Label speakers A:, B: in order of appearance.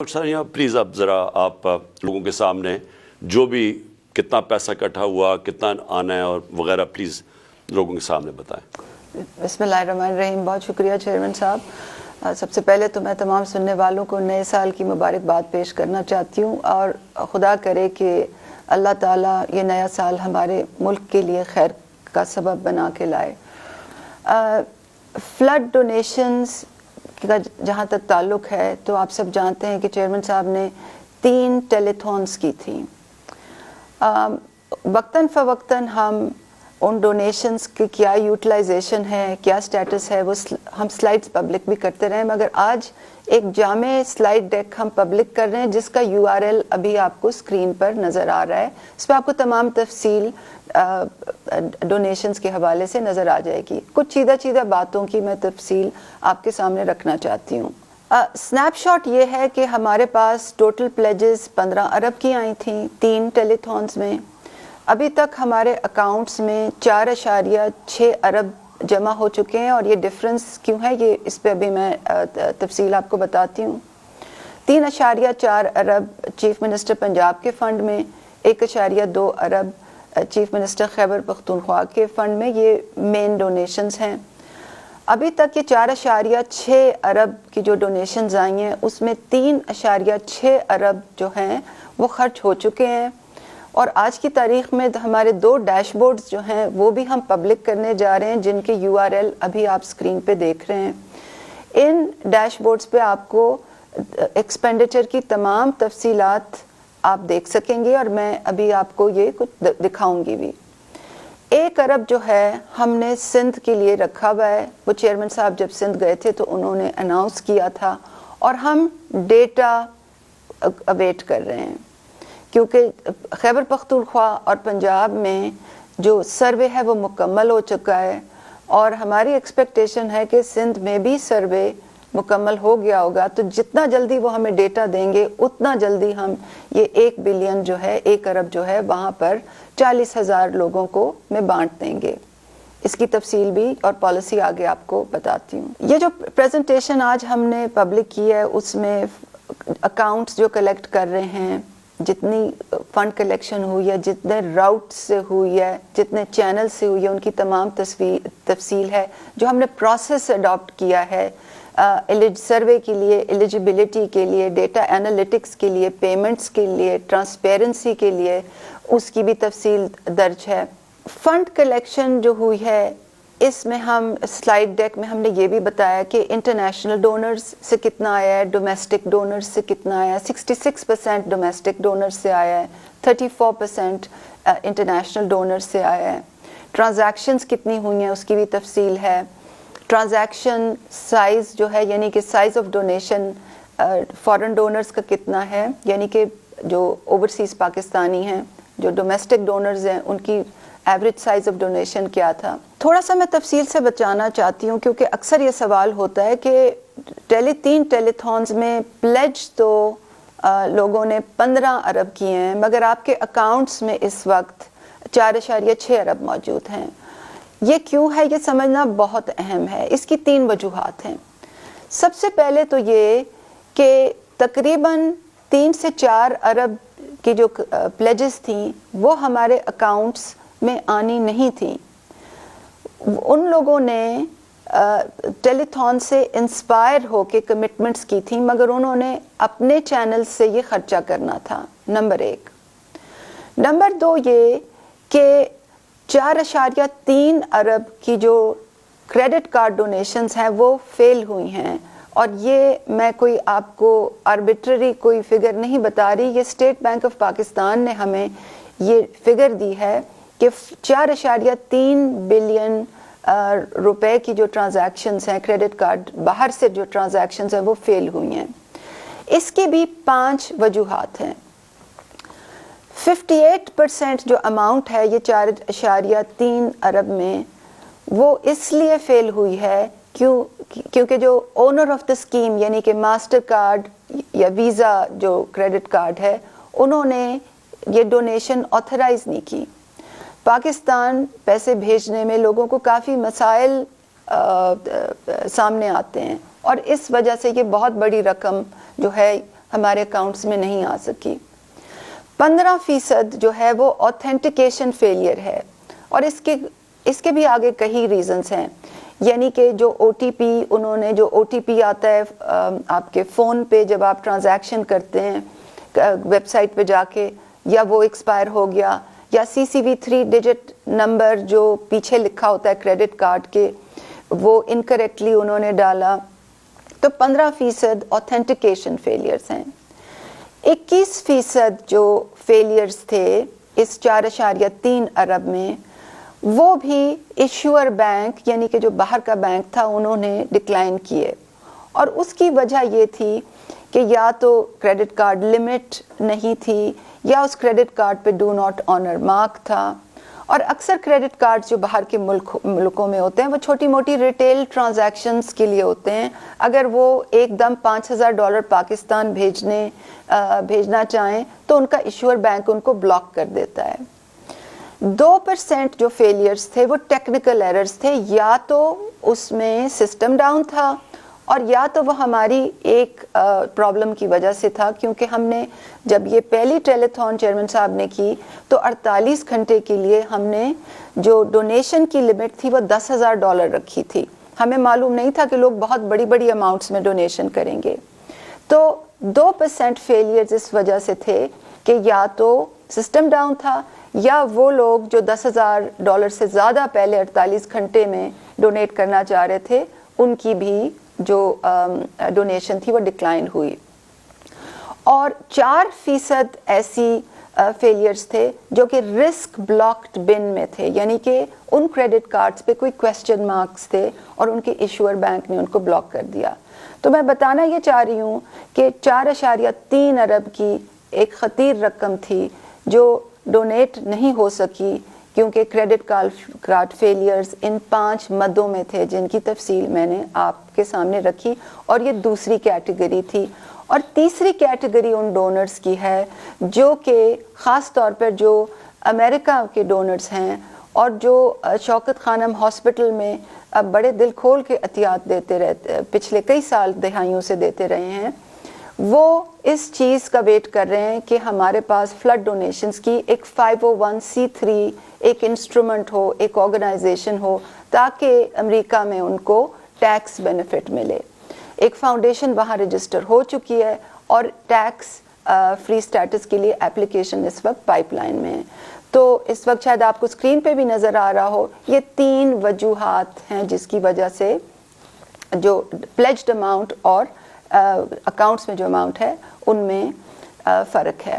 A: Doctor Sania please اب ذرا آپ لوگوں کے سامنے جو بھی کتنا پیسہ اکٹھا ہوا، کتنا آنا ہے اور وغیرہ پلیز لوگوں کے سامنے بتائیں۔
B: بسم اللہ الرحمن الرحیم۔ بہت شکریہ چیئرمین صاحب۔ سب سے پہلے تو میں تمام سننے والوں کو نئے سال کی مبارکباد پیش کرنا چاہتی ہوں، اور خدا کرے کہ اللہ تعالیٰ یہ نیا سال ہمارے ملک کے لیے خیر کا سبب بنا کے لائے۔ فلڈ ڈونیشنز کا جہاں تک تعلق ہے تو آپ سب جانتے ہیں کہ چیئرمین صاحب نے 3 ٹیلی تھونس کی تھیں۔ وقتاً فوقتاً ہم ان ڈونیشنز کی کیا یوٹیلائزیشن ہے، کیا سٹیٹس ہے، وہ ہم سلائڈز پبلک بھی کرتے رہے، مگر آج ایک جامع سلائڈ ڈیک ہم پبلک کر رہے ہیں جس کا URL ابھی آپ کو اسکرین پر نظر آ رہا ہے۔ اس پہ آپ کو تمام تفصیل ڈونیشنز کے حوالے سے نظر آ جائے گی۔ کچھ چیدہ باتوں کی میں تفصیل آپ کے سامنے رکھنا چاہتی ہوں۔ سنیپ شاٹ یہ ہے کہ ہمارے پاس ٹوٹل پلیجز 15 ارب کی آئی تھیں 3 ٹیلی تھونس میں۔ ابھی تک ہمارے اکاؤنٹس میں 4.6 ارب جمع ہو چکے ہیں، اور یہ ڈفرنس کیوں ہے یہ اس پہ ابھی میں تفصیل آپ کو بتاتی ہوں۔ 3.4 ارب چیف منسٹر پنجاب کے فنڈ میں، 1.2 ارب چیف منسٹر خیبر پختونخوا کے فنڈ میں، یہ مین ڈونیشنز ہیں۔ ابھی تک یہ 4.6 ارب کی جو ڈونیشنز آئی ہیں اس میں 3.6 ارب جو ہیں وہ خرچ ہو چکے ہیں، اور آج کی تاریخ میں ہمارے 2 ڈیش بورڈز جو ہیں وہ بھی ہم پبلک کرنے جا رہے ہیں، جن کے URL ابھی آپ سکرین پہ دیکھ رہے ہیں۔ ان ڈیش بورڈز پہ آپ کو ایکسپینڈیچر کی تمام تفصیلات آپ دیکھ سکیں گے، اور میں ابھی آپ کو یہ کچھ دکھاؤں گی بھی۔ 1 ارب جو ہے ہم نے سندھ کے لیے رکھا ہوا ہے، وہ چیئرمین صاحب جب سندھ گئے تھے تو انہوں نے اناؤنس کیا تھا، اور ہم ڈیٹا اویٹ کر رہے ہیں، کیونکہ خیبر پختونخوا اور پنجاب میں جو سروے ہے وہ مکمل ہو چکا ہے، اور ہماری ایکسپیکٹیشن ہے کہ سندھ میں بھی سروے مکمل ہو گیا ہوگا، تو جتنا جلدی وہ ہمیں ڈیٹا دیں گے اتنا جلدی ہم یہ 1 بلین جو ہے 1 ارب جو ہے وہاں پر 40,000 لوگوں کو میں بانٹ دیں گے۔ اس کی تفصیل بھی اور پالیسی آگے آپ کو بتاتی ہوں۔ یہ جو پریزنٹیشن آج ہم نے پبلک کی ہے اس میں اکاؤنٹس جو کلیکٹ کر رہے ہیں، جتنی فنڈ کلیکشن ہوئی ہے، جتنے راؤٹ سے ہوئی ہے، جتنے چینل سے ہوئی ہے، ان کی تمام تفصیل ہے۔ جو ہم نے پروسیس اڈاپٹ کیا ہے سروے کے لیے، ایلیجیبلٹی کے لیے، ڈیٹا انالیٹکس کے لیے، پیمنٹس کے لیے، ٹرانسپیرنسی کے لیے، اس کی بھی تفصیل درج ہے۔ فنڈ کلیکشن جو ہوئی ہے اس میں ہم سلائیڈ ڈیک میں ہم نے یہ بھی بتایا کہ انٹرنیشنل ڈونرز سے کتنا آیا ہے، ڈومیسٹک ڈونرز سے کتنا آیا ہے۔ 66% ڈومیسٹک ڈونرز سے آیا ہے، 34% انٹرنیشنل ڈونرز سے آیا ہے۔ ٹرانزیکشنز کتنی ہوئی ہیں اس کی بھی تفصیل ہے۔ ٹرانزیکشن سائز جو ہے، یعنی کہ size of donation foreign donors کا کتنا ہے، یعنی کہ جو اوورسیز پاکستانی ہیں، جو ڈومیسٹک ڈونرز ہیں، ان کی ایوریج سائز آف ڈونیشن کیا تھا۔ تھوڑا سا میں تفصیل سے بچانا چاہتی ہوں کیونکہ اکثر یہ سوال ہوتا ہے کہ 3 ٹیلی تھونز میں پلیج تو لوگوں نے 15 ارب کیے ہیں، مگر آپ کے اکاؤنٹس میں اس وقت 4.6 ارب موجود ہیں۔ یہ کیوں ہے یہ سمجھنا بہت اہم ہے۔ اس کی 3 وجوہات ہیں۔ سب سے پہلے تو یہ کہ تقریباً 3 سے 4 ارب کی جو پلیجز تھیں وہ ہمارے اکاؤنٹس میں آنی نہیں تھیں۔ ان لوگوں نے ٹیلی تھون سے انسپائر ہو کے کمٹمنٹس کی تھیں، مگر انہوں نے اپنے چینل سے یہ خرچہ کرنا تھا، نمبر 1۔ نمبر 2 یہ کہ 4.3 ارب کی جو کریڈٹ کارڈ ڈونیشنز ہیں وہ فیل ہوئی ہیں، اور یہ میں کوئی آپ کو آربیٹری کوئی فگر نہیں بتا رہی، یہ اسٹیٹ بینک آف پاکستان نے ہمیں یہ فگر دی ہے کہ 4.3 بلین روپے کی جو ٹرانزیکشنز ہیں کریڈٹ کارڈ باہر سے جو ٹرانزیکشنز ہیں وہ فیل ہوئی ہیں۔ اس کی بھی 5 وجوہات ہیں۔ 58% جو اماؤنٹ ہے یہ 4.3 ارب میں وہ اس لیے فیل ہوئی ہے کیونکہ جو اونر آف دا اسکیم یعنی کہ ماسٹر کارڈ یا ویزا جو کریڈٹ کارڈ ہے انہوں نے یہ ڈونیشن آتھرائز نہیں کی۔ پاکستان پیسے بھیجنے میں لوگوں کو کافی مسائل سامنے آتے ہیں، اور اس وجہ سے یہ بہت بڑی رقم جو ہے ہمارے اکاؤنٹس میں نہیں آ سکی. 15% جو ہے وہ آتھینٹیکیشن فیلئر ہے, اور اس کے بھی آگے کئی ریزنز ہیں. یعنی کہ جو او ٹی پی انہوں نے جو او ٹی پی آتا ہے آپ کے فون پہ جب آپ ٹرانزیکشن کرتے ہیں ویب سائٹ پہ جا کے, یا وہ ایکسپائر ہو گیا, یا CCV 3 ڈیجٹ نمبر جو پیچھے لکھا ہوتا ہے کریڈٹ کارڈ کے وہ انکریکٹلی انہوں نے ڈالا, تو 15% آتھینٹیکیشن فیلئرز ہیں. 21% جو فیلئرز تھے اس 4.3 ارب میں, وہ بھی ایشور بینک یعنی کہ جو باہر کا بینک تھا انہوں نے ڈکلائن کیے, اور اس کی وجہ یہ تھی کہ یا تو کریڈٹ کارڈ لمٹ نہیں تھی, یا اس کریڈٹ کارڈ پہ ڈو ناٹ آنر مارک تھا. اور اکثر کریڈٹ کارڈ جو باہر کے ملکوں میں ہوتے ہیں وہ چھوٹی موٹی ریٹیل ٹرانزیکشنز کے لیے ہوتے ہیں. اگر وہ ایک دم $5,000 پاکستان بھیجنا چاہیں تو ان کا ایشور بینک ان کو بلاک کر دیتا ہے. 2% جو فیلئرز تھے وہ ٹیکنیکل ایررز تھے, یا تو اس میں سسٹم ڈاؤن تھا, اور یا تو وہ ہماری ایک پرابلم کی وجہ سے تھا, کیونکہ ہم نے جب یہ پہلی ٹیلیتھون چیئرمین صاحب نے کی تو 48 گھنٹے کے لیے ہم نے جو ڈونیشن کی لمٹ تھی وہ $10,000 رکھی تھی. ہمیں معلوم نہیں تھا کہ لوگ بہت بڑی بڑی اماؤنٹس میں ڈونیشن کریں گے. تو 2% فیلئرز اس وجہ سے تھے کہ یا تو سسٹم ڈاؤن تھا, یا وہ لوگ جو $10,000 سے زیادہ پہلے 48 گھنٹے میں ڈونیٹ کرنا چاہ رہے تھے ان کی بھی جو ڈونیشن تھی وہ ڈکلائن ہوئی. اور 4% ایسی فیلئرز تھے جو کہ رسک بلاکڈ بن میں تھے, یعنی کہ ان کریڈٹ کارڈز پہ کوئی کویسچن مارکس تھے اور ان کے ایشور بینک نے ان کو بلاک کر دیا. تو میں بتانا یہ چاہ رہی ہوں کہ 4.3 ارب کی ایک خطیر رقم تھی جو ڈونیٹ نہیں ہو سکی, کیونکہ کریڈٹ کارڈ فیلئرز ان 5 مدوں میں تھے جن کی تفصیل میں نے آپ کے سامنے رکھی, اور یہ دوسری کیٹیگری تھی. اور تیسری کیٹیگری ان ڈونرز کی ہے جو کہ خاص طور پر جو امریکہ کے ڈونرز ہیں اور جو شوکت خانم ہاسپٹل میں بڑے دل کھول کے عطیات دیتے رہتے, پچھلے کئی سال دہائیوں سے دیتے رہے ہیں, وہ اس چیز کا ویٹ کر رہے ہیں کہ ہمارے پاس فلڈ ڈونیشنز کی ایک 501c3 ایک انسٹرومنٹ ہو, ایک آرگنائزیشن ہو, تاکہ امریکہ میں ان کو ٹیکس بینیفٹ ملے. ایک فاؤنڈیشن وہاں رجسٹر ہو چکی ہے, اور ٹیکس فری سٹیٹس کے لیے اپلیکیشن اس وقت پائپ لائن میں ہے. تو اس وقت شاید آپ کو اسکرین پہ بھی نظر آ رہا ہو, یہ 3 وجوہات ہیں جس کی وجہ سے جو پلیجڈ اماؤنٹ اور اکاؤنٹس میں جو اماؤنٹ ہے ان میں فرق ہے.